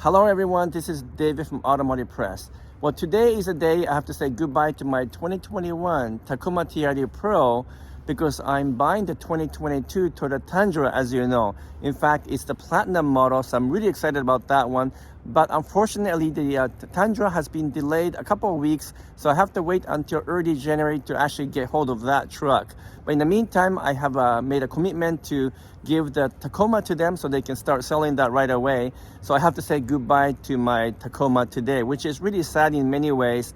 Hello everyone, this is David from Automotive Press. Well, today is a day I have to say goodbye to my 2021 Tacoma TRD Pro because I'm buying the 2022 Toyota Tundra, as you know. In fact, it's the Platinum model, so I'm really excited about that one. But unfortunately, the Tundra has been delayed a couple of weeks, so I have to wait until early January to actually get hold of that truck. But in the meantime, I have made a commitment to give the Tacoma to them so they can start selling that right away. So I have to say goodbye to my Tacoma today, which is really sad in many ways.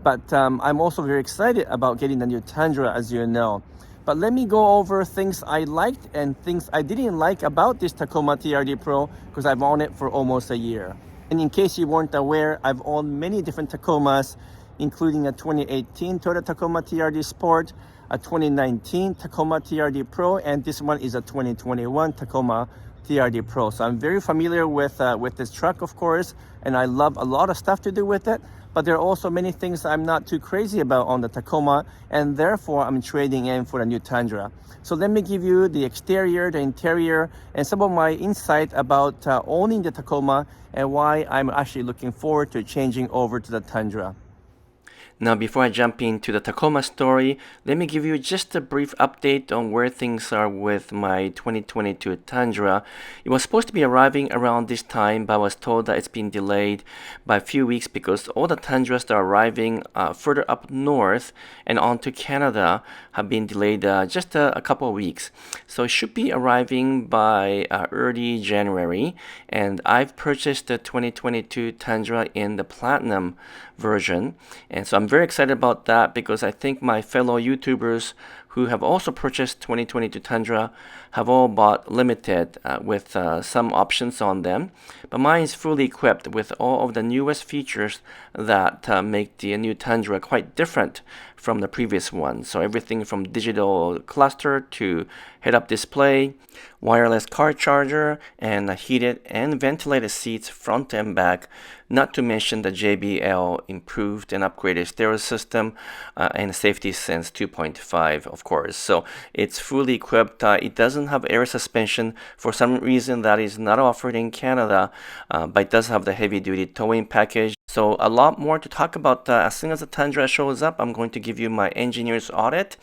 But I'm also very excited about getting the new Tundra, as you know. But let me go over things I liked and things I didn't like about this Tacoma TRD Pro because I've owned it for almost a year. And in case you weren't aware, I've owned many different Tacomas, including a 2018 Toyota Tacoma TRD Sport, a 2019 Tacoma TRD Pro, and this one is a 2021 Tacoma TRD Pro. So I'm very familiar with this truck, of course, and I love a lot of stuff to do with it. But there are also many things I'm not too crazy about on the Tacoma, and therefore I'm trading in for the new Tundra. So let me give you the exterior, the interior, and some of my insight about owning the Tacoma and why I'm actually looking forward to changing over to the Tundra. Now, before I jump into the Tacoma story, let me give you just a brief update on where things are with my 2022 Tundra. It was supposed to be arriving around this time, but I was told that it's been delayed by a few weeks because all the Tundras that are arriving further up north and onto Canada have been delayed just a couple of weeks. So it should be arriving by early January, and I've purchased the 2022 Tundra in the Platinum version, and so I'm very excited about that because I think my fellow YouTubers who have also purchased 2022 Tundra have all bought limited with some options on them, but mine is fully equipped with all of the newest features that make the new Tundra quite different from the previous one. So everything from digital cluster to head-up display, wireless car charger, and heated and ventilated seats front and back, not to mention the JBL improved and upgraded stereo system and Safety Sense 2.5, of course. So it's fully equipped. It doesn't have air suspension for some reason that is not offered in Canada, but it does have the heavy-duty towing package. So a lot more to talk about. As soon as the Tundra shows up, I'm going to give you my engineer's audit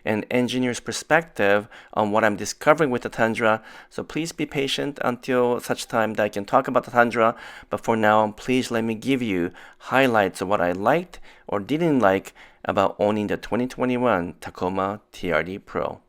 and engineer's perspective on what I'm discovering with the Tundra. So please be patient until such time that I can talk about the Tundra. But for now, please let me give you highlights of what I liked or didn't like about owning the 2021 Tacoma TRD Pro.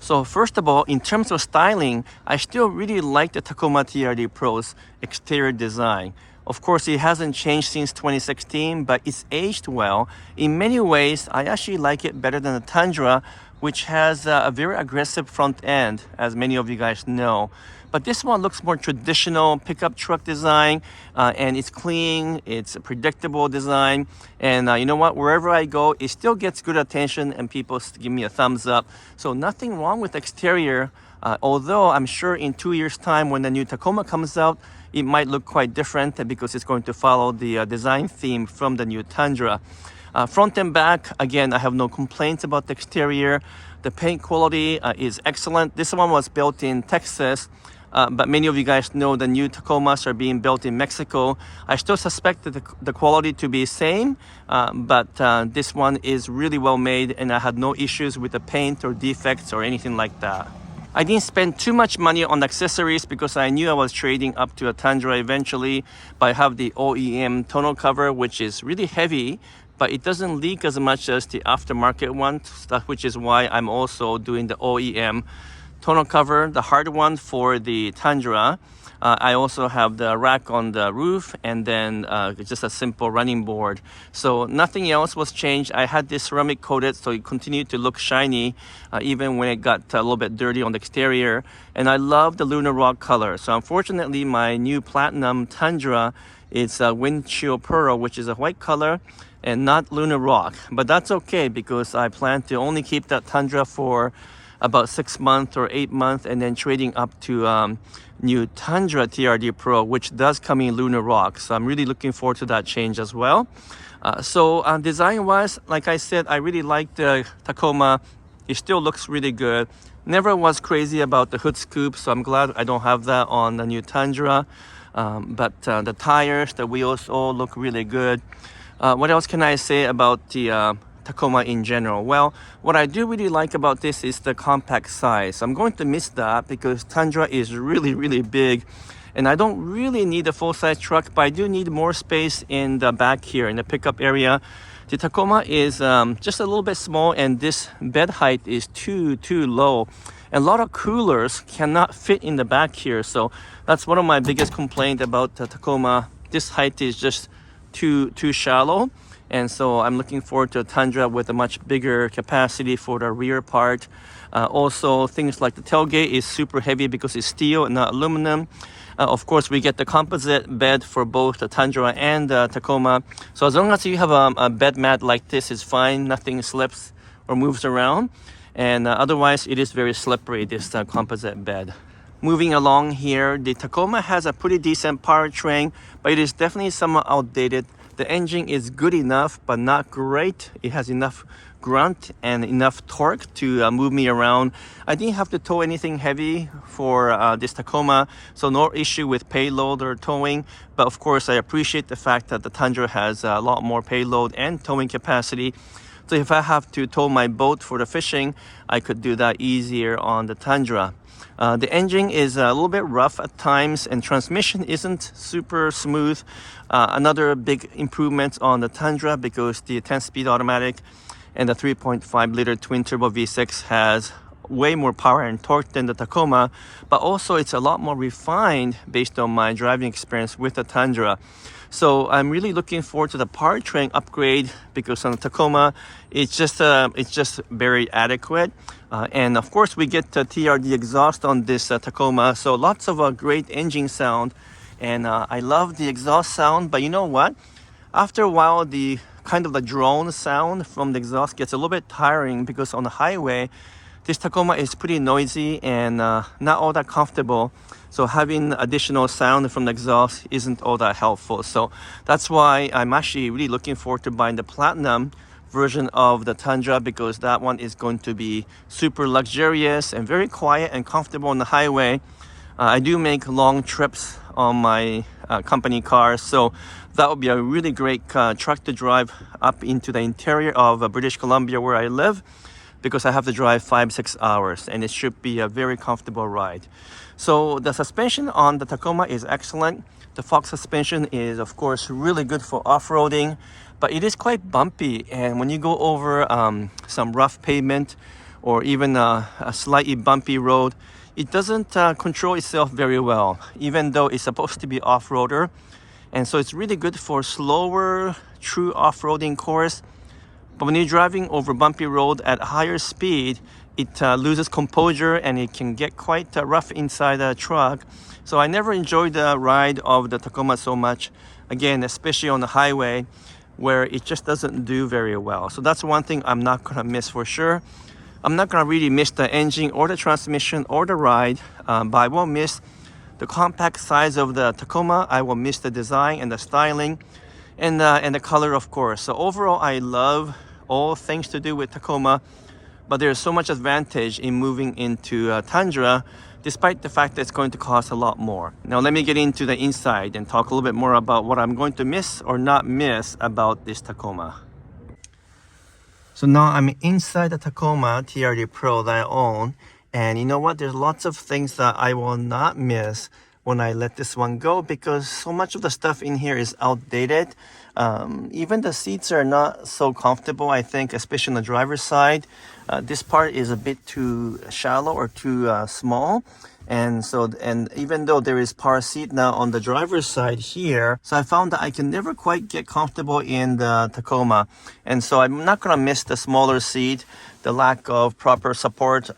So first of all, in terms of styling, I still really like the Tacoma TRD Pro's exterior design. Of course, it hasn't changed since 2016, but it's aged well. In many ways, I actually like it better than the Tundra, which has a very aggressive front end, as many of you guys know. But this one looks more traditional pickup truck design, and it's clean, it's a predictable design. And you know what, wherever I go, it still gets good attention and people give me a thumbs up. So nothing wrong with the exterior, although I'm sure in 2 years' time when the new Tacoma comes out, it might look quite different because it's going to follow the design theme from the new Tundra. Front and back, again, I have no complaints about the exterior. The paint quality is excellent. This one was built in Texas, but many of you guys know the new Tacomas are being built in Mexico. I still suspect that the quality to be same, but this one is really well made, and I had no issues with the paint or defects or anything like that. I didn't spend too much money on accessories because I knew I was trading up to a Tundra eventually, but I have the OEM tonneau cover, which is really heavy, but it doesn't leak as much as the aftermarket one, which is why I'm also doing the OEM tonneau cover, the hard one for the Tundra. I also have the rack on the roof and then just a simple running board. So nothing else was changed. I had this ceramic coated so it continued to look shiny even when it got a little bit dirty on the exterior. And I love the Lunar Rock color. So unfortunately my new Platinum Tundra is windshield pearl, which is a white color and not Lunar Rock. But that's okay because I plan to only keep that Tundra for about 6 months or 8 months and then trading up to new Tundra TRD Pro, which does come in Lunar Rock. So I'm really looking forward to that change as well. So design wise, like I said, I really like the Tacoma. It still looks really good. Never was crazy about the hood scoop, so I'm glad I don't have that on the new Tundra. But the tires, the wheels all look really good. What else can I say about the Tacoma in general? Well, what I do really like about this is the compact size. I'm going to miss that because Tundra is really, really big. And I don't really need a full-size truck, but I do need more space in the back here, in the pickup area. The Tacoma is just a little bit small, and this bed height is too low. And a lot of coolers cannot fit in the back here. So that's one of my biggest complaints about the Tacoma. This height is just too shallow. And so I'm looking forward to a Tundra with a much bigger capacity for the rear part. Also, things like the tailgate is super heavy because it's steel and not aluminum. Of course, we get the composite bed for both the Tundra and the Tacoma. So as long as you have a bed mat like this, it's fine. Nothing slips or moves around. And otherwise, it is very slippery, this composite bed. Moving along here, the Tacoma has a pretty decent powertrain, but it is definitely somewhat outdated. The engine is good enough, but not great. It has enough grunt and enough torque to move me around. I didn't have to tow anything heavy for this Tacoma, so no issue with payload or towing. But of course, I appreciate the fact that the Tundra has a lot more payload and towing capacity. So if I have to tow my boat for the fishing, I could do that easier on the Tundra. The engine is a little bit rough at times, and transmission isn't super smooth. Another big improvement on the Tundra, because the 10-speed automatic and the 3.5 liter twin turbo V6 has way more power and torque than the Tacoma, but also it's a lot more refined based on my driving experience with the Tundra. So I'm really looking forward to the powertrain upgrade, because on the Tacoma, it's just very adequate. And of course, we get the TRD exhaust on this Tacoma, so lots of great engine sound. And I love the exhaust sound, but you know what? After a while, the kind of the drone sound from the exhaust gets a little bit tiring, because on the highway, this Tacoma is pretty noisy and not all that comfortable. So having additional sound from the exhaust isn't all that helpful. So that's why I'm actually really looking forward to buying the Platinum version of the Tundra, because that one is going to be super luxurious and very quiet and comfortable on the highway. I do make long trips on my company car, so that would be a really great truck to drive up into the interior of British Columbia, where I live, because I have to drive 5-6 hours, and it should be a very comfortable ride. So the suspension on the Tacoma is excellent. The Fox suspension is, of course, really good for off-roading, but it is quite bumpy, and when you go over some rough pavement or even a slightly bumpy road, it doesn't control itself very well, even though it's supposed to be off-roader. And so it's really good for slower, true off-roading course. But when you're driving over bumpy road at higher speed, it loses composure, and it can get quite rough inside the truck. So I never enjoyed the ride of the Tacoma so much, again, especially on the highway, where it just doesn't do very well. So that's one thing I'm not gonna miss for sure. I'm not gonna really miss the engine or the transmission or the ride, but I won't miss the compact size of the Tacoma. I will miss the design and the styling and the color, of course. So overall, I love all things to do with Tacoma, but there's so much advantage in moving into Tundra, despite the fact that it's going to cost a lot more. Now let me get into the inside and talk a little bit more about what I'm going to miss or not miss about this Tacoma. So now I'm inside the Tacoma TRD Pro that I own, and you know what? There's lots of things that I will not miss when I let this one go, because so much of the stuff in here is outdated. Even the seats are not so comfortable, I think, especially on the driver's side. This part is a bit too shallow or too small. And even though there is power seat now on the driver's side here, so I found that I can never quite get comfortable in the Tacoma. And so I'm not gonna miss the smaller seat, the lack of proper support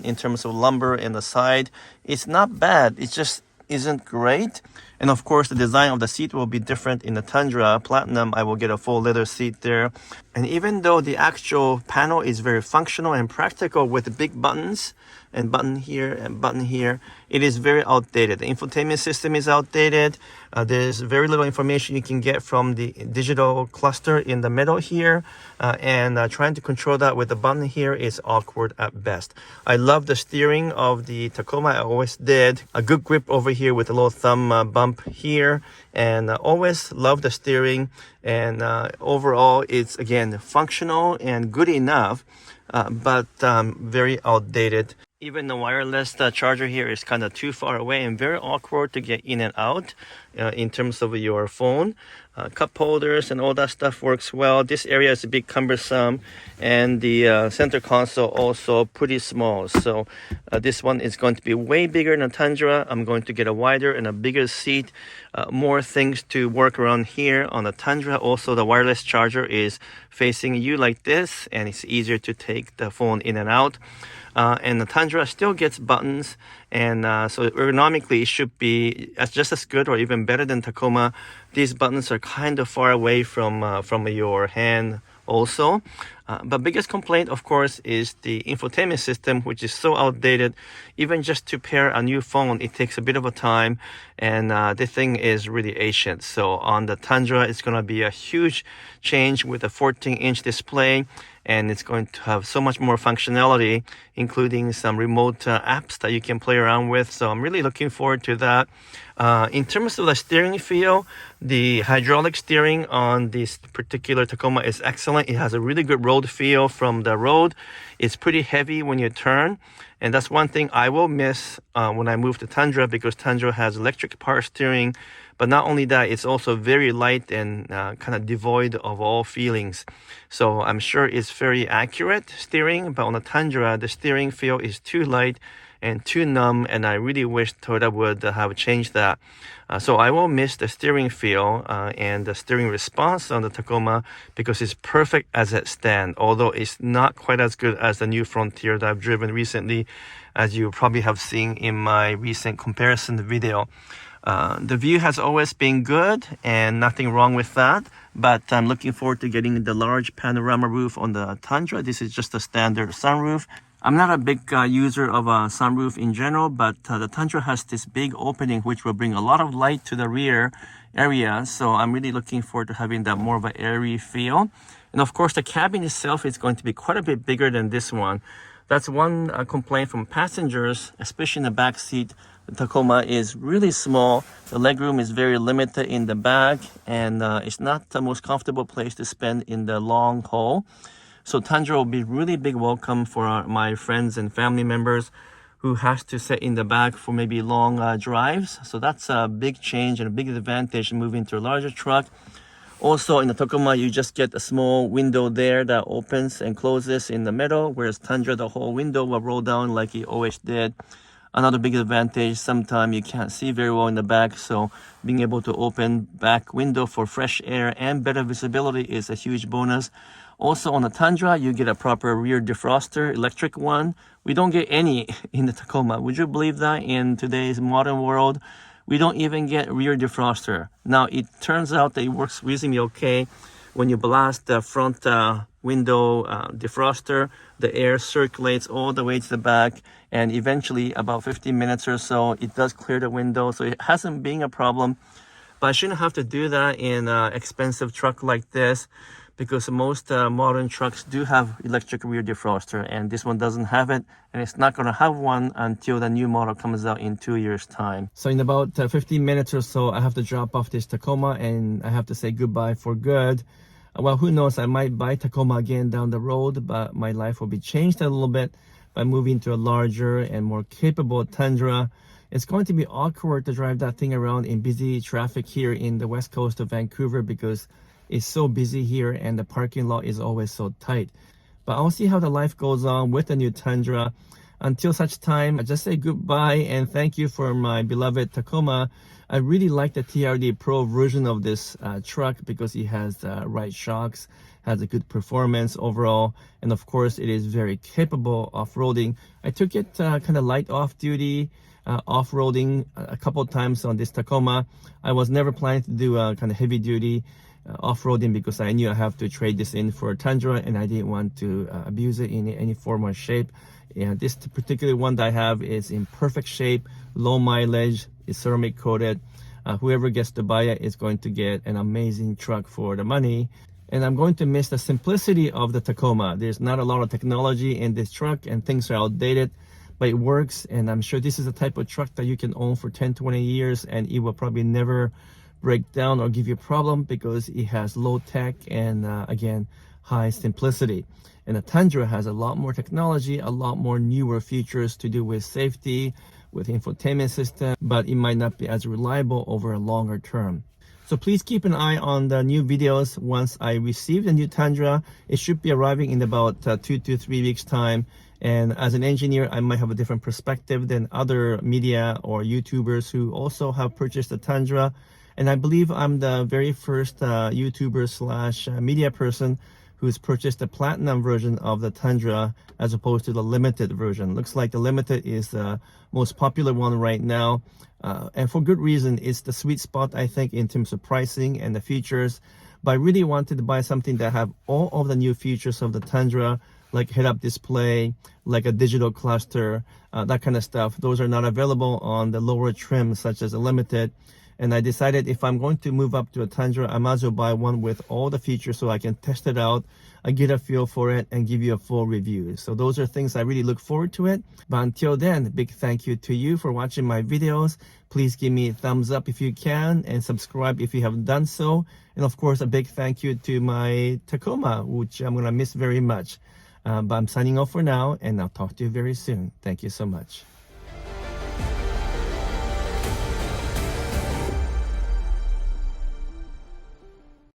in terms of lumbar in the side. It's not bad, it just isn't great. And of course, the design of the seat will be different in the Tundra Platinum. I will get a full leather seat there. And even though the actual panel is very functional and practical with the big buttons and button here and button here, it is very outdated. The infotainment system is outdated. There's very little information you can get from the digital cluster in the middle here. And trying to control that with the button here is awkward at best. I love the steering of the Tacoma. I always did. A good grip over here with a little thumb bump here. And always love the steering. And overall, it's again functional and good enough, but very outdated. Even the wireless charger here is kind of too far away and very awkward to get in and out in terms of your phone. Cup holders and all that stuff works well. This area is a bit cumbersome, and the center console also pretty small. So this one is going to be way bigger than a Tundra. I'm going to get a wider and a bigger seat. More things to work around here on the Tundra. Also, the wireless charger is facing you like this, and it's easier to take the phone in and out. And the Tundra still gets buttons, and so ergonomically it should be just as good or even better than Tacoma. These buttons are kind of far away from your hand also. But biggest complaint, of course, is the infotainment system, which is so outdated. Even just to pair a new phone, it takes a bit of a time, and this thing is really ancient. So on the Tundra, it's going to be a huge change with a 14-inch display, and it's going to have so much more functionality, including some remote apps that you can play around with. So I'm really looking forward to that. In terms of the steering feel, the hydraulic steering on this particular Tacoma is excellent. It has a really good road feel from the road. It's pretty heavy when you turn, and that's one thing I will miss when I move to Tundra, because Tundra has electric power steering. But not only that, it's also very light and kind of devoid of all feelings. So I'm sure it's very accurate steering, but on the Tundra, the steering feel is too light and too numb, and I really wish Toyota would have changed that. So I will miss the steering feel and the steering response on the Tacoma, because it's perfect as it stands, although it's not quite as good as the new Frontier that I've driven recently, as you probably have seen in my recent comparison video. The view has always been good and nothing wrong with that, but I'm looking forward to getting the large panorama roof on the Tundra. This is just a standard sunroof. I'm not a big user of a sunroof in general, but the Tundra has this big opening which will bring a lot of light to the rear area, so I'm really looking forward to having that more of an airy feel. And of course, the cabin itself is going to be quite a bit bigger than this one. That's one complaint from passengers, especially in the back seat. The Tacoma is really small. The legroom is very limited in the back, and it's not the most comfortable place to spend in the long haul. So Tundra will be really big welcome for my friends and family members who has to sit in the back for maybe long drives. So that's a big change and a big advantage moving to a larger truck. Also in the Tacoma, you just get a small window there that opens and closes in the middle, whereas Tundra, the whole window will roll down like it always did. Another big advantage, sometimes you can't see very well in the back, so being able to open back window for fresh air and better visibility is a huge bonus. Also on the Tundra, you get a proper rear defroster, electric one. We don't get any in the Tacoma. Would you believe that in today's modern world? We don't even get rear defroster. Now, it turns out that it works reasonably okay. When you blast the front window defroster, the air circulates all the way to the back, and eventually about 15 minutes or so, it does clear the window, so it hasn't been a problem. But I shouldn't have to do that in an expensive truck like this, because most modern trucks do have electric rear defroster, and this one doesn't have it, and it's not going to have one until the new model comes out in 2 years' time. So in about 15 minutes or so, I have to drop off this Tacoma, and I have to say goodbye for good. Well, who knows, I might buy Tacoma again down the road, but my life will be changed a little bit by moving to a larger and more capable Tundra. It's going to be awkward to drive that thing around in busy traffic here in the west coast of Vancouver, because it's so busy here and the parking lot is always so tight. But I'll see how the life goes on with the new Tundra. Until such time, I just say goodbye and thank you for my beloved Tacoma. I really like the TRD Pro version of this truck, because it has the right shocks, has a good performance overall, and of course it is very capable off-roading. I took it kind of light off-duty, off-roading a couple of times on this Tacoma. I was never planning to do kind of heavy duty. off-roading because I knew I have to trade this in for a Tundra, and I didn't want to abuse it in any form or shape. And this particular one that I have is in perfect shape, low mileage, it's ceramic coated. Whoever gets to buy it is going to get an amazing truck for the money. And I'm going to miss the simplicity of the Tacoma. There's not a lot of technology in this truck and things are outdated, but it works. And I'm sure this is the type of truck that you can own for 10, 20 years and it will probably never break down or give you a problem because it has low tech and again, high simplicity. And the Tundra has a lot more technology, a lot more newer features to do with safety, with infotainment system, but it might not be as reliable over a longer term. So please keep an eye on the new videos once I receive the new Tundra. It should be arriving in about 2 to 3 weeks time. And as an engineer, I might have a different perspective than other media or YouTubers who also have purchased the Tundra. And I believe I'm the very first YouTuber slash media person who's purchased the Platinum version of the Tundra as opposed to the limited version. Looks like the limited is the most popular one right now. And for good reason. It's the sweet spot, I think, in terms of pricing and the features. But I really wanted to buy something that have all of the new features of the Tundra, like head-up display, like a digital cluster, that kind of stuff. Those are not available on the lower trim, such as the limited. And I decided if I'm going to move up to a Tundra, I might as well buy one with all the features so I can test it out, I get a feel for it, and give you a full review. So those are things I really look forward to it. But until then, big thank you to you for watching my videos. Please give me a thumbs up if you can, and subscribe if you haven't done so. And of course, a big thank you to my Tacoma, which I'm gonna miss very much. But I'm signing off for now, and I'll talk to you very soon. Thank you so much.